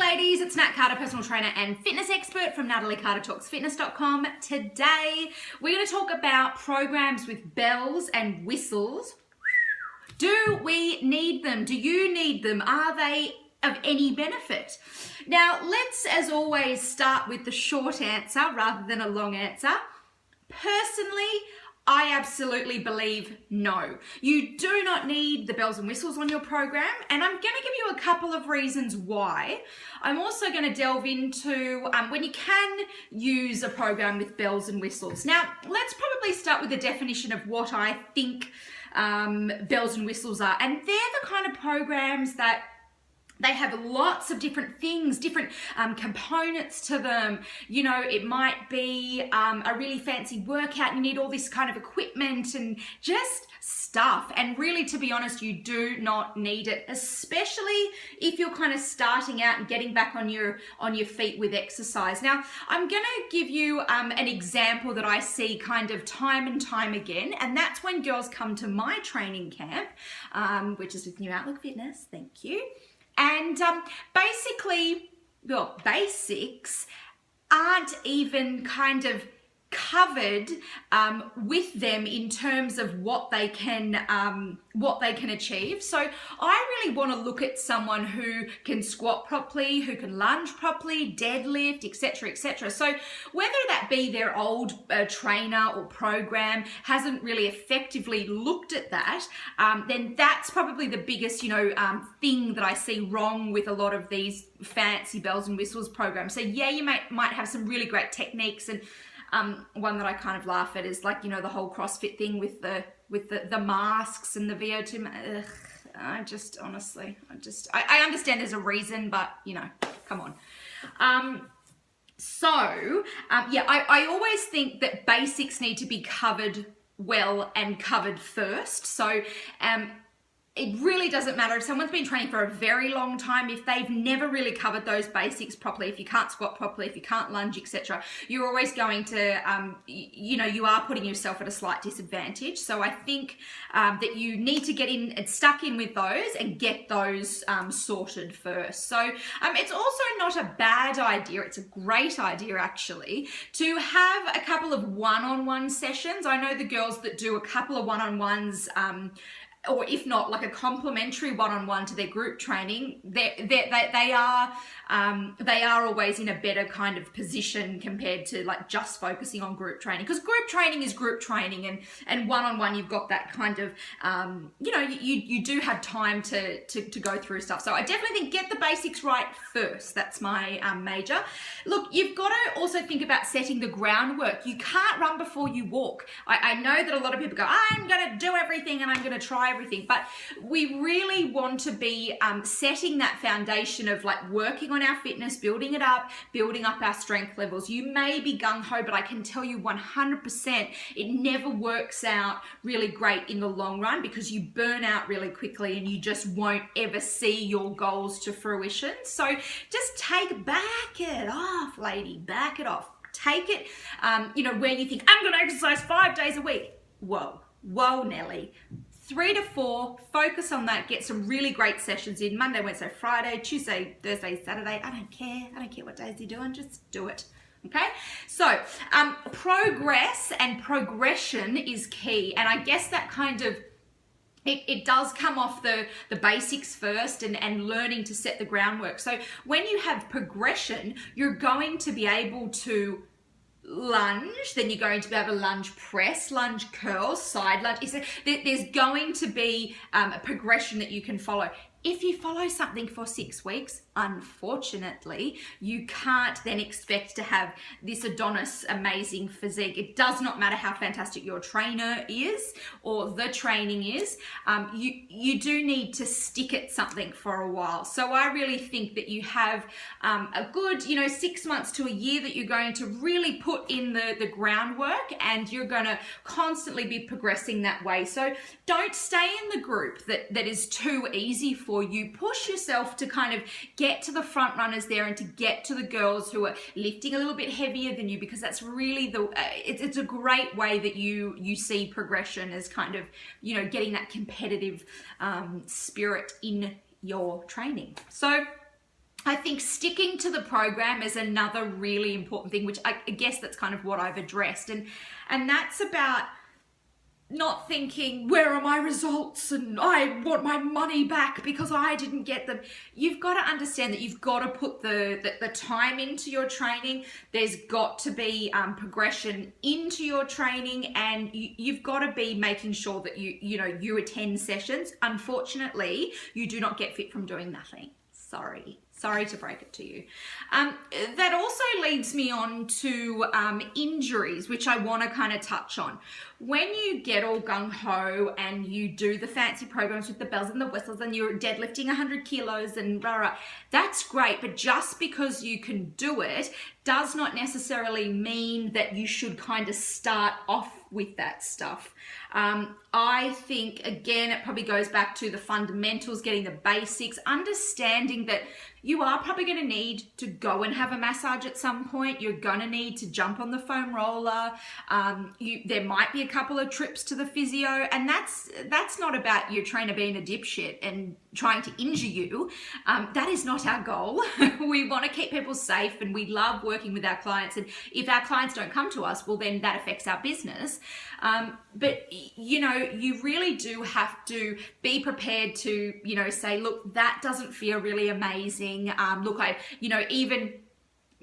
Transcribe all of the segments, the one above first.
ladies, it's Nat Carter, personal trainer and fitness expert from NatalieCarterTalksFitness.com. Today, we're going to talk about programs with bells and whistles. Do we need them? Do you need them? Are they of any benefit? Now, let's, as always, start with the short answer rather than a long answer. Personally, I absolutely believe no. You do not need the bells and whistles on your program, and I'm going to give you a couple of reasons why. I'm also going to delve into when you can use a program with bells and whistles. Now, let's probably start with the definition of what I think bells and whistles are, and they're the kind of programs that they have lots of different things, different components to them. You know, it might be a really fancy workout. You need all this kind of equipment and just stuff. And really, to be honest, you do not need it, especially if you're kind of starting out and getting back on your feet with exercise. Now, I'm going to give you an example that I see kind of time and time again, and that's when girls come to my training camp, which is with New Outlook Fitness. Thank you. And basically, well, basics aren't even kind of covered with them in terms of what they can achieve. So I really want to look at someone who can squat properly, who can lunge properly, deadlift, etc., etc. So whether that be their old trainer or program hasn't really effectively looked at that, then that's probably the biggest, thing that I see wrong with a lot of these fancy bells and whistles programs. So yeah, you might have some really great techniques, and one that I kind of laugh at is like, the whole CrossFit thing with the masks and the VO2. I understand there's a reason, but come on. I always think that basics need to be covered well and covered first. So, it really doesn't matter if someone's been training for a very long time, if they've never really covered those basics properly, if you can't squat properly, if you can't lunge, etc. You're always going to, you are putting yourself at a slight disadvantage. So I think that you need to get in and stuck in with those and get those sorted first. So it's also not a bad idea. It's a great idea, actually, to have a couple of one-on-one sessions. I know the girls that do a couple of one-on-ones, or if not, like a complementary one-on-one to their group training, they are always in a better kind of position compared to like just focusing on group training, because group training is group training, and one-on-one you've got that kind of you do have time to go through stuff. So I definitely think get the basics right first. That's my major. Look, you've got to also think about setting the groundwork. You can't run before you walk. I know that a lot of people go, I'm going to do everything and I'm going to try everything, but we really want to be setting that foundation of like working on our fitness, building up our strength levels. You may be gung-ho, but I can tell you 100% it never works out really great in the long run, because you burn out really quickly and you just won't ever see your goals to fruition. So just back it off, lady, back it off. Take it, where you think, I'm going to exercise 5 days a week. Whoa, Nelly. 3 to 4, focus on that, get some really great sessions in Monday, Wednesday, Friday, Tuesday, Thursday, Saturday. I don't care what days you're doing, just do it. Okay, so progress and progression is key, and I guess that kind of it does come off the basics first and learning to set the groundwork. So when you have progression, you're going to be able to lunge, then you're going to be able to lunge press, lunge curls, side lunge. There's going to be a progression that you can follow. If you follow something for 6 weeks, unfortunately, you can't then expect to have this Adonis amazing physique. It does not matter how fantastic your trainer is or the training is. You do need to stick at something for a while. So I really think that you have a good, 6 months to a year that you're going to really put in the groundwork, and you're going to constantly be progressing that way. So don't stay in the group that is too easy for you. Push yourself to kind of get to the front runners there and to get to the girls who are lifting a little bit heavier than you, because that's really it's a great way that you see progression as kind of, getting that competitive spirit in your training. So I think sticking to the program is another really important thing, which I guess that's kind of what I've addressed. And that's about not thinking, where are my results and I want my money back because I didn't get them. You've got to understand that you've got to put the time into your training. There's got to be progression into your training, and you've got to be making sure that you attend sessions. Unfortunately, you do not get fit from doing nothing. Sorry to break it to you. That also leads me on to injuries, which I want to kind of touch on. When you get all gung-ho and you do the fancy programs with the bells and the whistles and you're deadlifting 100 kilos and blah, blah, that's great. But just because you can do it does not necessarily mean that you should kind of start off with that stuff. I think, again, it probably goes back to the fundamentals, getting the basics, understanding that you are probably going to need to go and have a massage at some point. You're going to need to jump on the foam roller. There might be a couple of trips to the physio, and that's not about your trainer being a dipshit and trying to injure you. That is not our goal. We want to keep people safe, and we love working with our clients. And if our clients don't come to us, well, then that affects our business. But you really do have to be prepared to, say, look, that doesn't feel really amazing. Look, even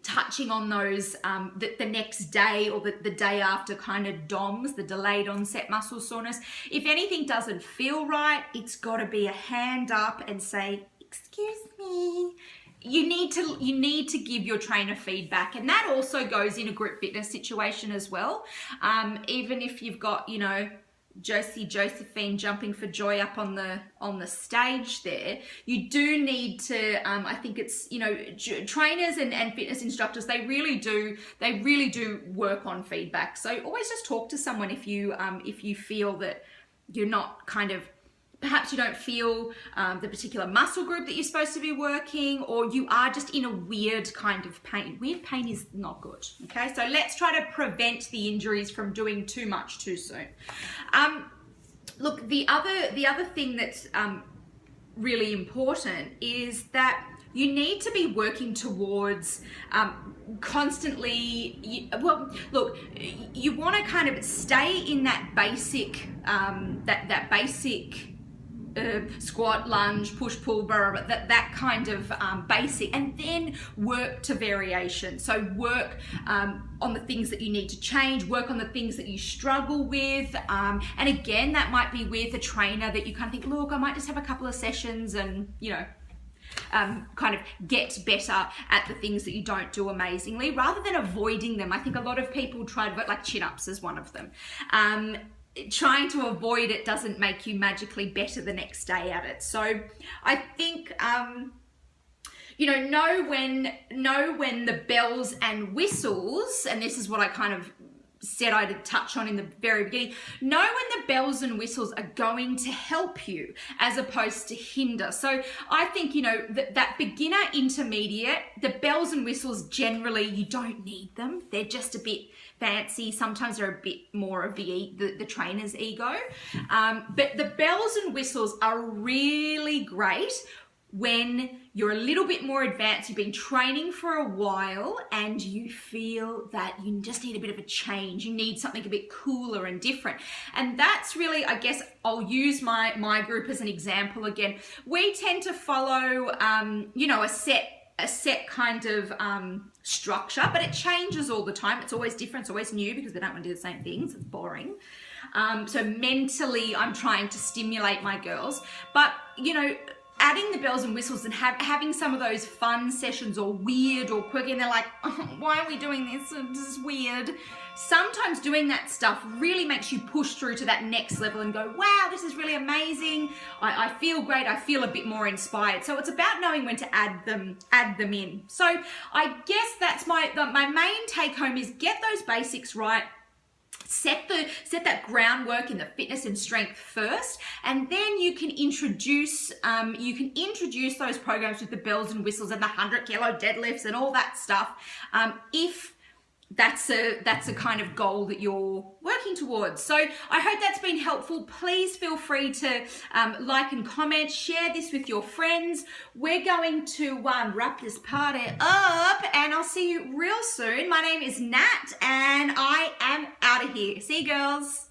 touching on those the next day or the day after kind of DOMS, the delayed onset muscle soreness. If anything doesn't feel right, it's got to be a hand up and say, excuse me. You need to give your trainer feedback, and that also goes in a group fitness situation as well. Even if you've got, Josephine jumping for joy up on the stage there, you do need to, I think it's, trainers and fitness instructors, they really do work on feedback. So always just talk to someone if you feel that you're not perhaps you don't feel the particular muscle group that you're supposed to be working, or you are just in a weird kind of pain. Weird pain is not good, okay? So let's try to prevent the injuries from doing too much too soon. Look, the other thing that's really important is that you need to be working towards constantly, you want to kind of stay in that basic, that basic squat, lunge, push, pull, blah, blah, blah, that kind of basic, and then work to variation. So work on the things that you need to change, work on the things that you struggle with, and again, that might be with a trainer that you kind of think, look, I might just have a couple of sessions and, kind of get better at the things that you don't do amazingly, rather than avoiding them. I think a lot of people try to, like chin-ups is one of them. Trying to avoid it doesn't make you magically better the next day at it. So I think, know when the bells and whistles, and this is what I kind of said I'd touch on in the very beginning, know when the bells and whistles are going to help you as opposed to hinder. So I think, that beginner intermediate, the bells and whistles, generally you don't need them. They're just a bit fancy. Sometimes they're a bit more of the trainer's ego. But the bells and whistles are really great when you're a little bit more advanced, you've been training for a while, and you feel that you just need a bit of a change. You need something a bit cooler and different. And that's really, I guess, I'll use my group as an example again. We tend to follow, a set kind of structure, but it changes all the time. It's always different, it's always new, because we don't want to do the same things. It's boring. So mentally, I'm trying to stimulate my girls. But, adding the bells and whistles and having some of those fun sessions, or weird or quirky, and they're like, oh, why are we doing this? This is weird. Sometimes doing that stuff really makes you push through to that next level and go, wow, this is really amazing. I feel great. I feel a bit more inspired. So it's about knowing when to add them in. So I guess that's my main take home is get those basics right. Set that groundwork in the fitness and strength first, and then you can introduce those programs with the bells and whistles and the 100 kilo deadlifts and all that stuff. that's a kind of goal that you're working towards. So I hope that's been helpful. Please feel free to like and comment, share this with your friends. We're going to wrap this party up, and I'll see you real soon. My name is Nat, and I am out of here. See you, girls.